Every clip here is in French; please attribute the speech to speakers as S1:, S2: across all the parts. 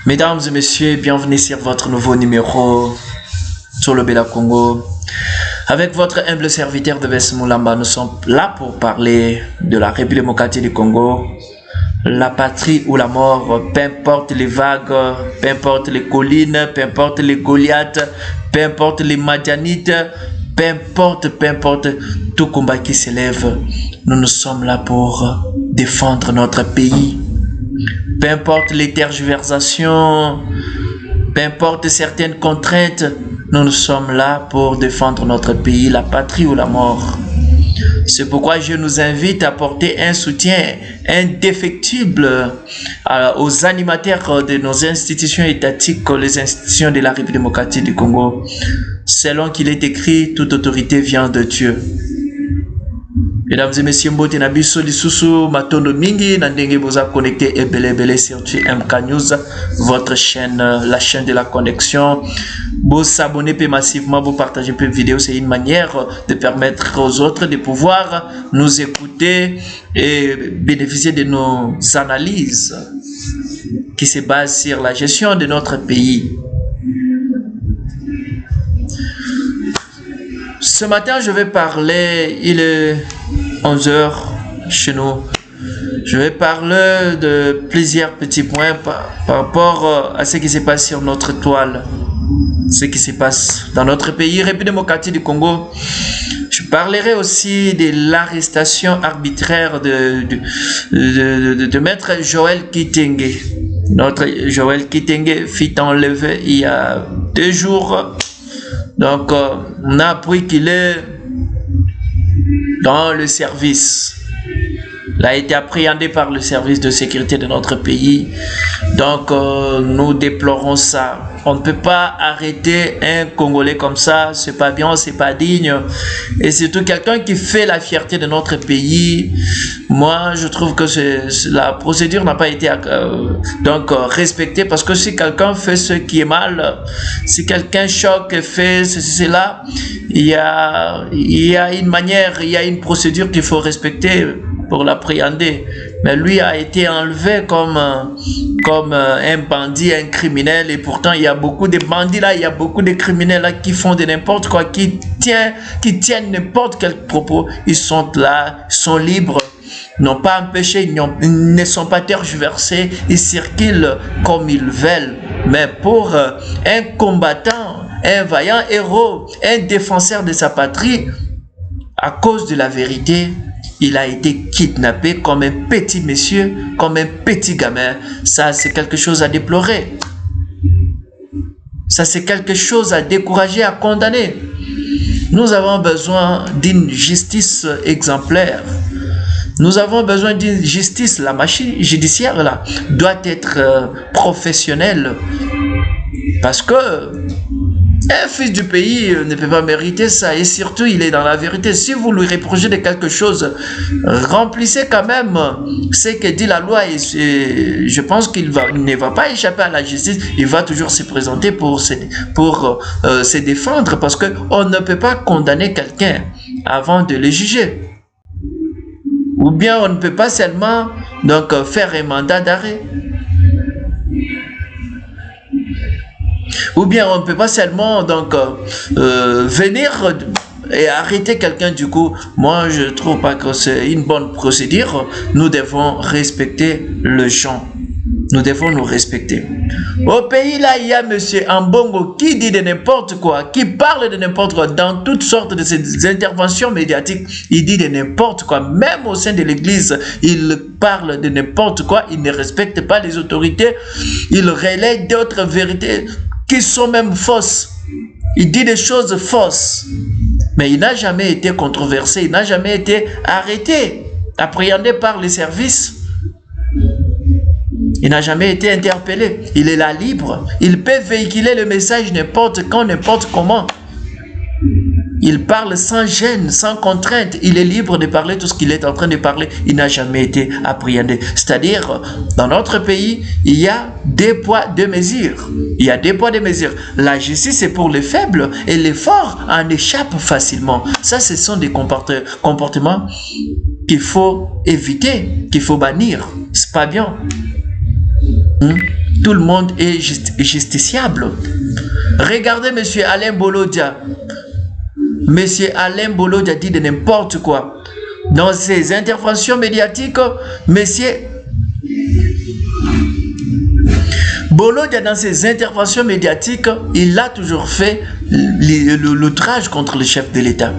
S1: Mesdames et messieurs, bienvenue sur votre nouveau numéro sur le Bela Congo. Avec votre humble serviteur de Moulamba, nous sommes là pour parler de la République démocratique du Congo, la patrie ou la mort, peu importe les vagues, peu importe les collines, peu importe les Goliaths, peu importe les Madianites, peu importe tout combat qui s'élève, nous sommes là pour défendre notre pays. Peu importe les tergiversations, peu importe certaines contraintes, nous sommes là pour défendre notre pays, la patrie ou la mort. C'est pourquoi je nous invite à porter un soutien indéfectible aux animateurs de nos institutions étatiques, les institutions de la République démocratique du Congo. Selon qu'il est écrit, toute autorité vient de Dieu. Mesdames et messieurs, mbote na biso lisusu matondo mingi na ndenge boza connecté et belé sur MK News, votre chaîne, la chaîne de la connexion. Vous s'abonner massivement, vous partagez peu vidéo, c'est une manière de permettre aux autres de pouvoir nous écouter et bénéficier de nos analyses qui se basent sur la gestion de notre pays. Ce matin, je vais parler, il est 11h chez nous. Je vais parler de plusieurs petits points par rapport à ce qui se passe sur notre toile, ce qui se passe dans notre pays, République démocratique du Congo. Je parlerai aussi de l'arrestation arbitraire de maître Joël Kitenge. Notre Joël Kitenge fut enlevé il y a 2 jours. Donc, on a appris qu'il est dans le service. Il a été appréhendé par le service de sécurité de notre pays. Donc, nous déplorons ça. On ne peut pas arrêter un Congolais comme ça. C'est pas bien, c'est pas digne. Et surtout quelqu'un qui fait la fierté de notre pays. Moi, je trouve que la procédure n'a pas été respectée, parce que si quelqu'un fait ce qui est mal, si quelqu'un choque et fait cela, il y a une manière, il y a une procédure qu'il faut respecter pour l'appréhender. Mais lui a été enlevé comme un bandit, un criminel, et pourtant il y a beaucoup de bandits là, il y a beaucoup de criminels là qui font de n'importe quoi, qui tiennent n'importe quel propos. Ils sont là, ils sont libres, n'ont pas empêché, ils ne sont pas tergiversés, ils circulent comme ils veulent. Mais pour un combattant, un vaillant héros, un défenseur de sa patrie, à cause de la vérité, il a été kidnappé comme un petit monsieur, comme un petit gamin. Ça, c'est quelque chose à déplorer. Ça, c'est quelque chose à décourager, à condamner. Nous avons besoin d'une justice exemplaire. Nous avons besoin d'une justice. La machine judiciaire là doit être professionnelle. Parce que un fils du pays ne peut pas mériter ça, et surtout il est dans la vérité. Si vous lui reprochez de quelque chose, remplissez quand même ce que dit la loi, et je pense qu'il ne va pas échapper à la justice. Il va toujours se présenter pour se défendre, parce qu'on ne peut pas condamner quelqu'un avant de le juger. Ou bien on ne peut pas seulement faire un mandat d'arrêt. Ou bien on ne peut pas seulement venir et arrêter quelqu'un. Du coup, moi je trouve pas que c'est une bonne procédure. Nous devons respecter les gens. Nous devons nous respecter. Au pays là, il y a monsieur Ambongo qui dit de n'importe quoi, qui parle de n'importe quoi dans toutes sortes de ces interventions médiatiques. Il dit de n'importe quoi, même au sein de l'église, il parle de n'importe quoi. Il ne respecte pas les autorités. Il relaie d'autres vérités qui sont même fausses. Il dit des choses fausses. Mais il n'a jamais été controversé, il n'a jamais été arrêté, appréhendé par les services. Il n'a jamais été interpellé. Il est là libre. Il peut véhiculer le message n'importe quand, n'importe comment. Il parle sans gêne, sans contrainte. Il est libre de parler tout ce qu'il est en train de parler. Il n'a jamais été appréhendé. C'est-à-dire, dans notre pays, il y a 2 poids, 2 mesures. Il y a 2 poids, 2 mesures. La justice est pour les faibles, et les forts en échappent facilement. Ça, ce sont des comportements qu'il faut éviter, qu'il faut bannir. C'est pas bien. tout le monde est justiciable. Regardez M. Alain Bolodia. M. Alain Bolodia dit de n'importe quoi. Dans ses interventions médiatiques, M. Bolodia, dans ses interventions médiatiques, il a toujours fait l'outrage contre le chef de l'État.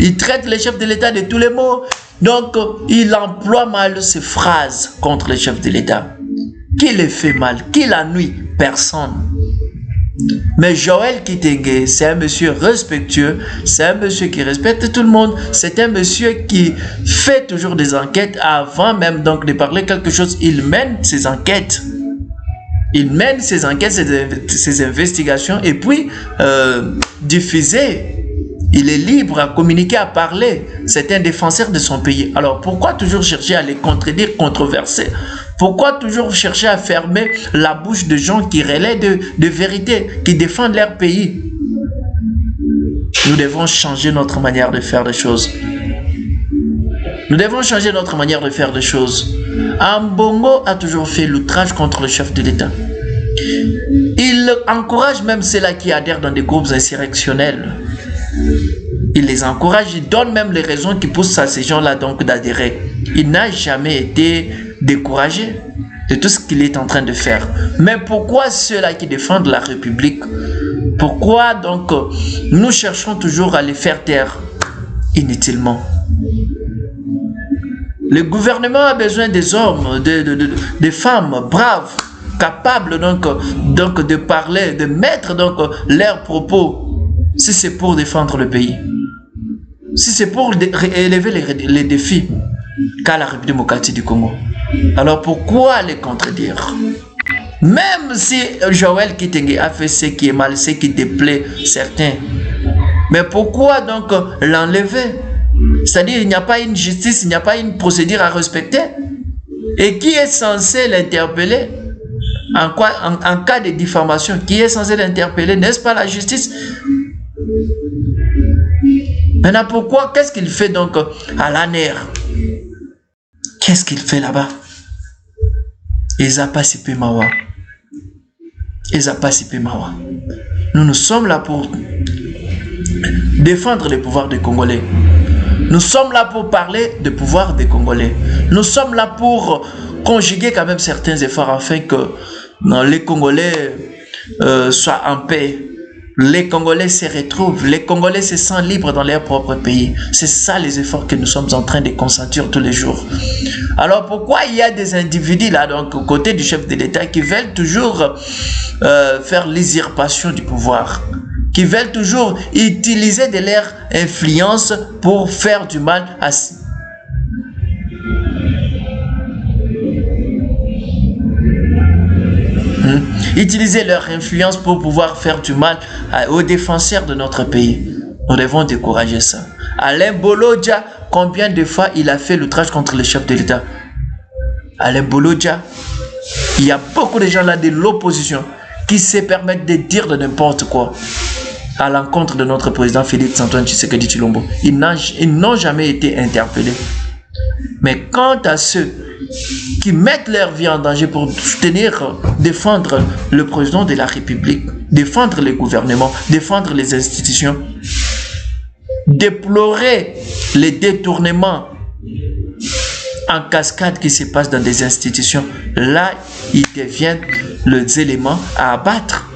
S1: Il traite le chef de l'État de tous les mots. Donc, il emploie mal ses phrases contre le chef de l'État. Qui le fait mal? Qui l'ennuie? Personne. Mais Joël Kitenge, c'est un monsieur respectueux, c'est un monsieur qui respecte tout le monde, c'est un monsieur qui fait toujours des enquêtes avant même donc de parler quelque chose. Il mène ses enquêtes. Il mène ses enquêtes, ses investigations et puis diffuser. Il est libre à communiquer, à parler. C'est un défenseur de son pays. Alors pourquoi toujours chercher à les contredire, controverser? Pourquoi toujours chercher à fermer la bouche de gens qui relaient de vérité, qui défendent leur pays? Nous devons changer notre manière de faire les choses. Nous devons changer notre manière de faire les choses. Ambongo a toujours fait l'outrage contre le chef de l'État. Il encourage même ceux-là qui adhèrent dans des groupes insurrectionnels. Il les encourage, il donne même les raisons qui poussent à ces gens-là donc d'adhérer. Il n'a jamais été découragé de tout ce qu'il est en train de faire. Mais pourquoi ceux-là qui défendent la République, pourquoi donc nous cherchons toujours à les faire taire inutilement? Le gouvernement a besoin des hommes, des femmes braves, capables donc de parler, de mettre donc leurs propos, si c'est pour défendre le pays, si c'est pour élever les défis qu'a la République démocratique du Congo. Alors pourquoi les contredire? Même si Joël Kitenge a fait ce qui est mal, ce qui déplaît certains, mais pourquoi donc l'enlever? C'est-à-dire il n'y a pas une justice, il n'y a pas une procédure à respecter. Et qui est censé l'interpeller? En cas de diffamation, qui est censé l'interpeller? N'est-ce pas la justice? Maintenant, pourquoi? Qu'est-ce qu'il fait donc à l'ANER? Qu'est-ce qu'il fait là-bas? Ezapasipe Mawa. Ezapasipe Mawa. Nous sommes là pour défendre les pouvoirs des Congolais. Nous sommes là pour parler des pouvoirs des Congolais. Nous sommes là pour conjuguer quand même certains efforts afin que les Congolais soient en paix. Les Congolais se retrouvent, les Congolais se sentent libres dans leur propre pays. C'est ça les efforts que nous sommes en train de consentir tous les jours. Alors pourquoi il y a des individus là, donc aux côtés du chef de l'État, qui veulent toujours faire l'usurpation du pouvoir, qui veulent toujours utiliser de leur influence pour faire du mal à... Utiliser leur influence pour pouvoir faire du mal aux défenseurs de notre pays. Nous devons décourager ça. Alain Bolodia, combien de fois il a fait l'outrage contre le chef de l'État? Alain Bolodia, il y a beaucoup de gens là de l'opposition qui se permettent de dire de n'importe quoi à l'encontre de notre président Félix Antoine Tshisekedi Tshilombo. Ils n'ont jamais été interpellés. Mais quant à ceux qui mettent leur vie en danger pour soutenir, défendre le président de la République, défendre le gouvernement, défendre les institutions, déplorer les détournements en cascade qui se passent dans des institutions, là, ils deviennent les éléments à abattre.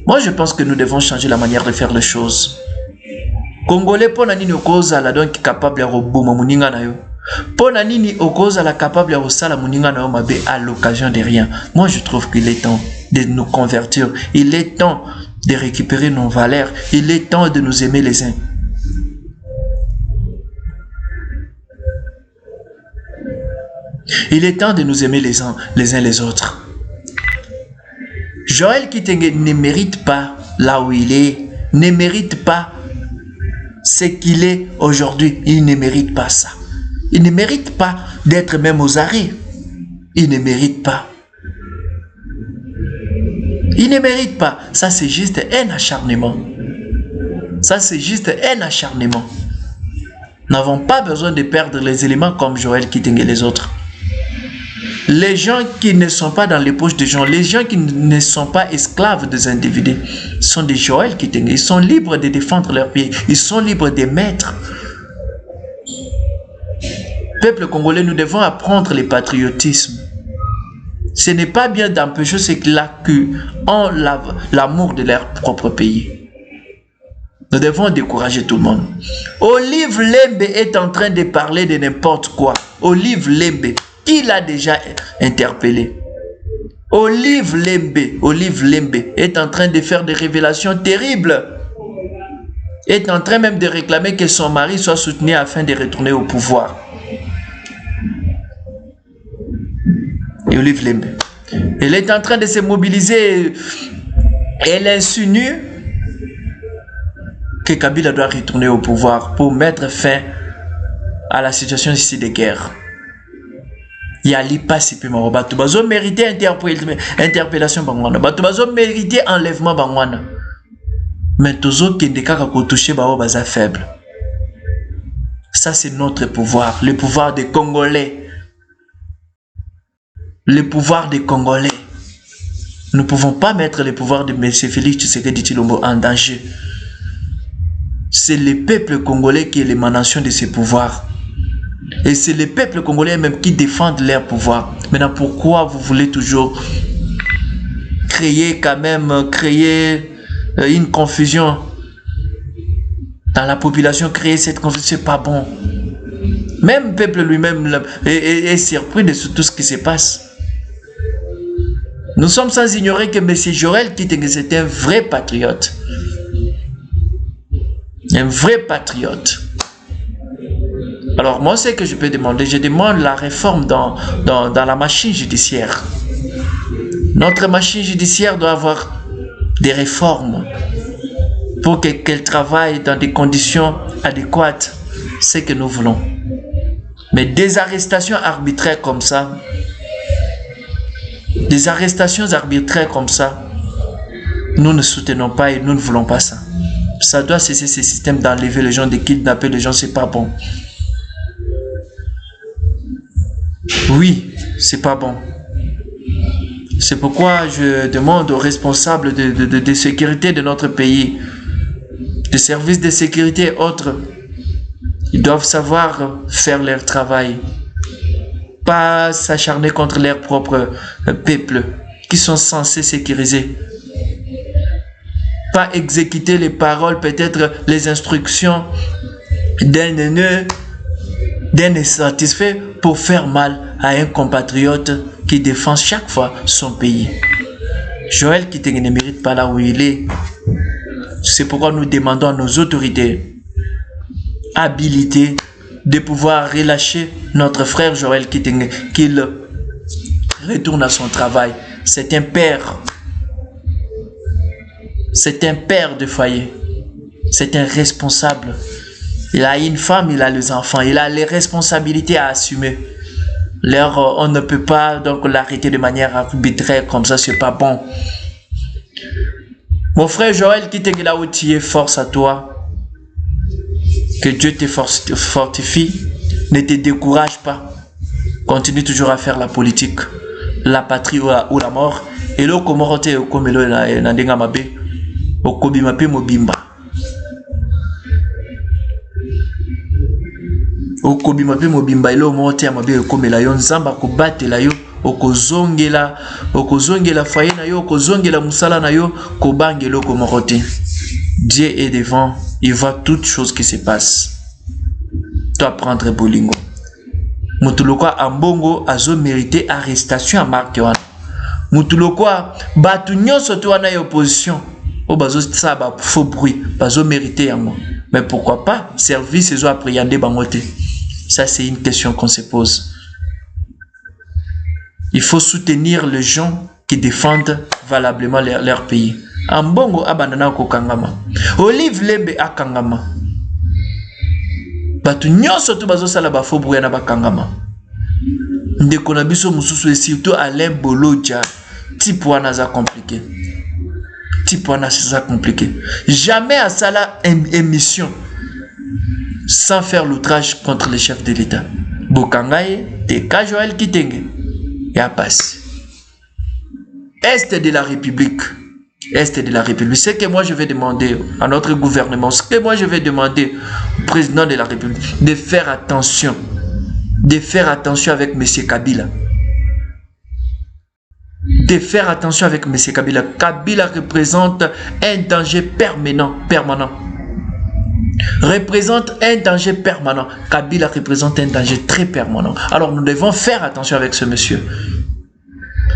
S1: Moi, je pense que nous devons changer la manière de faire les choses. Congolais, pour nani okoza la donc capable ya robuma muninga na yo. Pour nani okoza la capable ya osala muninga na yo mabe à l'occasion de rien. Moi, je trouve qu'il est temps de nous convertir. Il est temps de récupérer nos valeurs. Il est temps de nous aimer les uns. Il est temps de nous aimer les uns les autres. Joël Kitenge ne mérite pas là où il est, ne mérite pas ce qu'il est aujourd'hui. Il ne mérite pas ça. Il ne mérite pas d'être même aux arrêts. Il ne mérite pas. Il ne mérite pas. Ça, c'est juste un acharnement. Ça, c'est juste un acharnement. Nous n'avons pas besoin de perdre les éléments comme Joël Kitenge et les autres. Les gens qui ne sont pas dans les poches des gens, les gens qui ne sont pas esclaves des individus, sont des Joël Kitenge. Ils sont libres de défendre leur pays. Ils sont libres d'émettre. Peuple congolais, nous devons apprendre le patriotisme. Ce n'est pas bien d'empêcher ceux qui ont l'amour de leur propre pays. Nous devons décourager tout le monde. Olive Lembe est en train de parler de n'importe quoi. Olive Lembe, qui l'a déjà interpellé? Olive Lembe est en train de faire des révélations terribles. Est en train même de réclamer que son mari soit soutenu afin de retourner au pouvoir. Et Olive Lembe, elle est en train de se mobiliser. Elle insinue que Kabila doit retourner au pouvoir pour mettre fin à la situation ici de guerre. Il y a l'IPAS et Maroba. Tu vas mériter interpellation bangwana. Tu vas mériter enlèvement bangwana. Mais tous autres qui ne sont touchés baza faible. Ça c'est notre pouvoir, le pouvoir des Congolais. Le pouvoir des Congolais. Nous ne pouvons pas mettre le pouvoir de M. Félix Tshisekedi Tshilombo en danger. C'est le peuple congolais qui est l'émanation de ce pouvoir. Et c'est le peuple congolais même qui défendent leur pouvoir. Maintenant, pourquoi vous voulez toujours créer une confusion dans la population, créer cette confusion? C'est pas bon. Même le peuple lui-même est surpris de tout ce qui se passe. Nous sommes sans ignorer que M. Joël Kitenge c'est un vrai patriote. Un vrai patriote. Alors moi, ce que je peux demander, je demande la réforme dans la machine judiciaire. Notre machine judiciaire doit avoir des réformes pour qu'elle travaille dans des conditions adéquates. C'est ce que nous voulons. Mais des arrestations arbitraires comme ça, nous ne soutenons pas et nous ne voulons pas ça. Ça doit cesser ce système d'enlever les gens, de kidnapper les gens, c'est pas bon. Oui, c'est pas bon. C'est pourquoi je demande aux responsables de sécurité de notre pays, des services de sécurité et autres, ils doivent savoir faire leur travail. Pas s'acharner contre leur propre peuple qui sont censés sécuriser. Pas exécuter les paroles, peut-être les instructions d'un insatisfait pour faire mal à un compatriote qui défend chaque fois son pays. Joël Kitenge ne mérite pas là où il est. C'est pourquoi nous demandons à nos autorités habilitées de pouvoir relâcher notre frère Joël Kitenge, qu'il retourne à son travail. C'est un père. C'est un père de foyer. C'est un responsable. Il a une femme, il a les enfants, il a les responsabilités à assumer. On ne peut pas donc l'arrêter de manière arbitraire comme ça, c'est pas bon. Mon frère Joël Kitenge, là où tu es, force à toi. Que Dieu te fortifie. Ne te décourage pas. Continue toujours à faire la politique, la patrie ou la mort. Et là, comme on dit, comme mobimba. Okobima pe mobimba ilo mote ya mabe ekomela yo nzamba kobatela yo okozongela foyer na yo okozongela musala na yo kobangela komorote. Dieu est devant, il voit toutes choses qui se passent. Toi prendre bolingo. Mutuloko ambongo azo mérité arrestation à Marc wana. Mutuloko batu nyonso to wana ya opposition. O bazo sa ba faux bruit, bazo mérité yango. Mais pourquoi pas service ezo appréhender bangote. Ça, c'est une question qu'on se pose. Il faut soutenir les gens qui défendent valablement leur pays. Ambongo abandana ko kangama. Olive Lembe akangama. Batu nyonso to bazo sala ba faux bruit na bakangama. Ndeko na biso mususu et surtout Alain Boloja. Type wana za compliqué. Jamais à sala émission sans faire l'outrage contre les chefs de l'État. Bokangaye, Teka Joël Kitenge. ya passe. Est de la République. Est de la République. Ce que moi je vais demander à notre gouvernement, ce que moi je vais demander au président de la République, de faire attention avec M. Kabila. De faire attention avec M. Kabila. Kabila représente un danger permanent. Représente un danger permanent. Kabila représente un danger très permanent. Alors nous devons faire attention avec ce monsieur.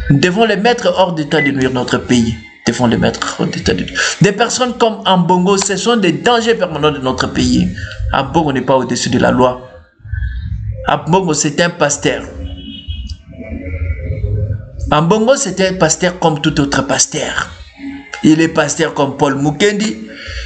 S1: Nous devons les mettre hors d'état de nuire notre pays. Devons les mettre hors d'état de nuire. Des personnes comme Ambongo, ce sont des dangers permanents de notre pays. Ambongo n'est pas au-dessus de la loi. Ambongo, c'est un pasteur. Ambongo, c'est un pasteur comme tout autre pasteur. Il est pasteur comme Paul Mukendi.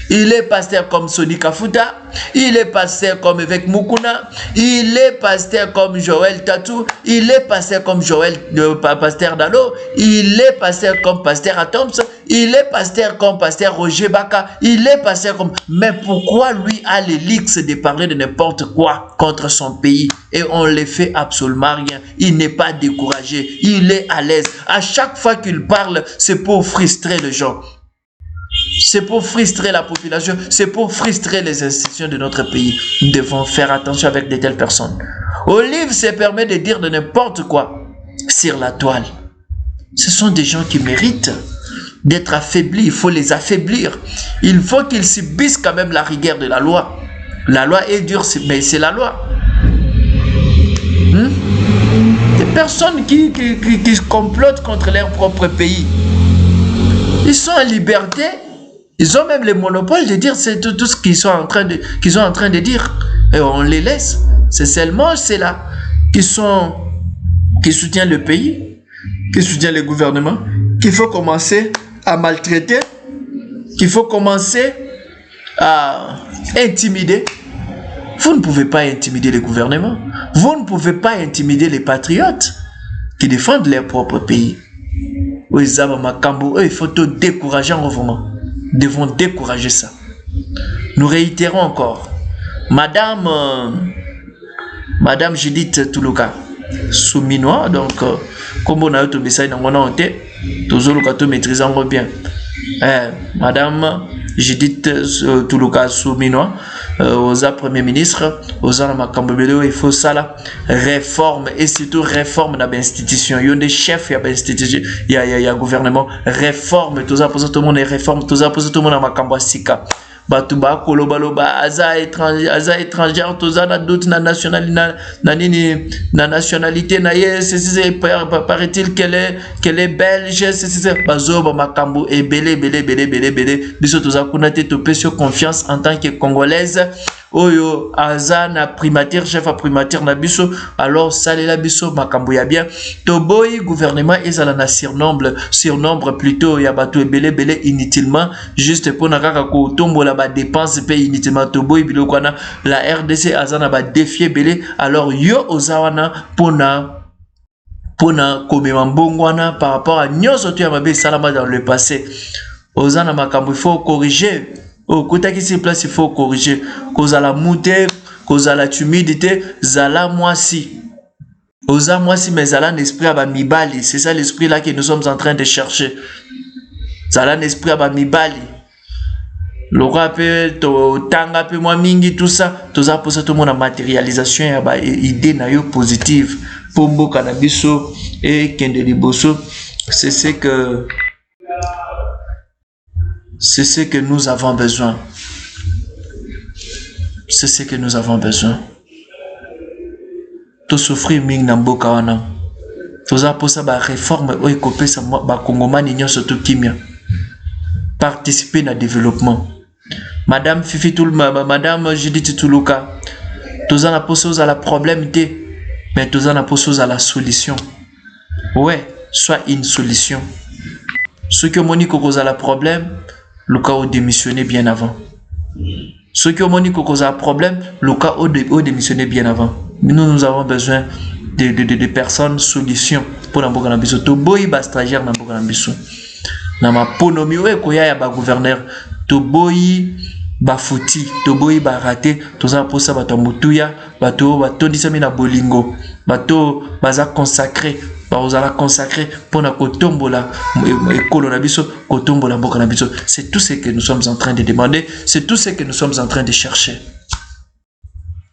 S1: Il est pasteur comme Soni Kafuta. Il est pasteur comme Évêque Mukuna. Il est pasteur comme Joël Tatou. Il est pasteur comme Joël, pasteur Dalo. Il est pasteur comme pasteur Atoms. Il est pasteur comme pasteur Roger Baka. Il est pasteur comme... Mais pourquoi lui a l'élix de parler de n'importe quoi contre son pays? Et on ne fait absolument rien. Il n'est pas découragé. Il est à l'aise. À chaque fois qu'il parle, c'est pour frustrer les gens. C'est pour frustrer la population, c'est pour frustrer les institutions de notre pays. Nous devons faire attention avec de telles personnes. Olive se permet de dire de n'importe quoi sur la toile. Ce sont des gens qui méritent d'être affaiblis. Il faut les affaiblir. Il faut qu'ils subissent quand même la rigueur de la loi. La loi est dure, mais c'est la loi. Des personnes qui complotent contre leur propre pays. Ils sont en liberté. Ils ont même le monopole de dire c'est tout ce qu'ils sont en train de dire. Et on les laisse. C'est seulement ceux-là qui soutiennent le pays, qui soutiennent le gouvernement, qu'il faut commencer à maltraiter, qu'il faut commencer à intimider. Vous ne pouvez pas intimider le gouvernement. Vous ne pouvez pas intimider les patriotes qui défendent leur propre pays. Il faut tout décourager en mouvement. Nous devons décourager ça. Nous réitérons encore. Madame Judith Tuluka, Souminois, donc, comme on a eu tout message dans mon nom, tout maîtrisant bien. Madame Judith Tuluka, Souminois, aux Premier ministre, aux Makambobelo, il faut ça là, réforme, et surtout réforme dans l'institution. Il y a des chefs, il y a l'institution, il y a gouvernement, réforme, tout ça, tout le monde est réforme, tout ça, tout le monde a Makambasika. Batuba kolobaloba aza étranger tout ça na doute na nationalité na c'est paraît-il qu'elle est belge c'est bazoba makambo et belé biso tout ça kuna te topé sur confiance en tant que congolaise oyo aza na primature chef à primature na biso alors salela biso makambo ya bien toboyi gouvernement ezala na surnombre plutôt ya bato ebele inutilement juste pour na kaka ko tombola ba dépense pe inutilement toboyi biloko na la RDC aza na ba défier belé alors yo ozawana pona komema mbongwana par rapport à nyoso to ya mabe salama dans le passé ozana makambo il faut corriger. Au côté qui se place, il faut corriger. Cause à la moutée, cause à la timidité, zala moisi. Osa moisi, mais zala l'esprit à mibali. C'est ça l'esprit là que nous sommes en train de chercher. Zala l'esprit à mibali. L'aura peut, tanga peut moi mingi tout ça. Tout ça pour ça tout le monde a matérialisation et idée na yo positive. Pombo cannabiso et kendeliboso. C'est ce que nous avons besoin. C'est ce que nous avons besoin. Tout souffrir ming namboka wana. Tout ça pour ça ba réforme o ekopé ça ba kongomani nyonso to kimia. Participer na développement. Madame Fifi Madame Judith Tuluka. Tout ça na pose à la problème mais tout ça na pose à la solution. Ouais, soit une solution. Ceux qui ont cause à la problème le cas a démissionné bien avant. Ceux qui ont cause à problème, le cas a démissionné bien avant. Nous avons besoin de personnes solutions pour n'importe quel biso. To boy ba stagiaire n'importe quel biso. Na ma ponomi we koya ya ba gouverneur. To boy ba fouti, to boy ba raté. Tout ça pour ça bato mutuya, bato tondisa mina bolingo, bato baza consacré bazala consacré pour na kotombola ekolo na biso kotombola mboka na biso. C'est tout ce que nous sommes en train de demander, c'est tout ce que nous sommes en train de chercher.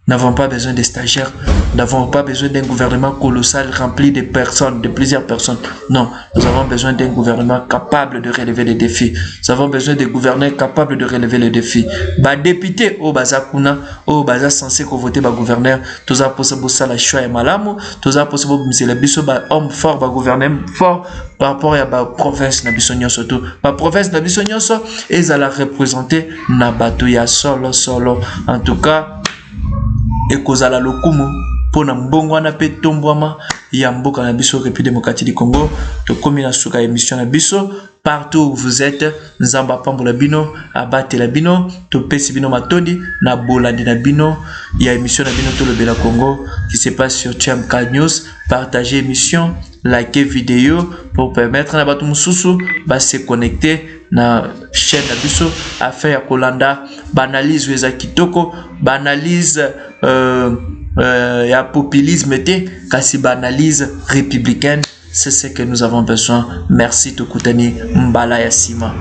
S1: Nous n'avons pas besoin de stagiaires, nous n'avons pas besoin d'un gouvernement colossal rempli de personnes, de plusieurs personnes. Non, nous avons besoin d'un gouvernement capable de relever les défis. Nous avons besoin de gouverneurs capables de relever les défis. Ba député au baza kuna, au baza censé voter ba gouverneur, tous a possible ça la choix et malamu, tous a possible monsieur le biso ba homme fort, ba gouverneur fort par rapport à ba province na biso nyonso tout. Ba province na biso nyonso et ça la représenter na bato ya solo. En tout cas, et kozala lokumu pona mbongo na pe tombwama ya mboka na biso République démocratique du Congo. To komi na suka émission na biso partout où vous êtes, nzamba pambola bino abate la bino to pesi bino matondi na bolandi na bino ya émission na bino to le Bela Congo qui se passe sur TMK News. Partagez émission, likez vidéo pour permettre na batu mususu ba se connecter na chaîne na biso afin ya kolanda banalise weza kitoko banalise ya populisme te kasi banalise républicaine. C'est ce que nous avons besoin. Merci Tokutani Mbala Yassima.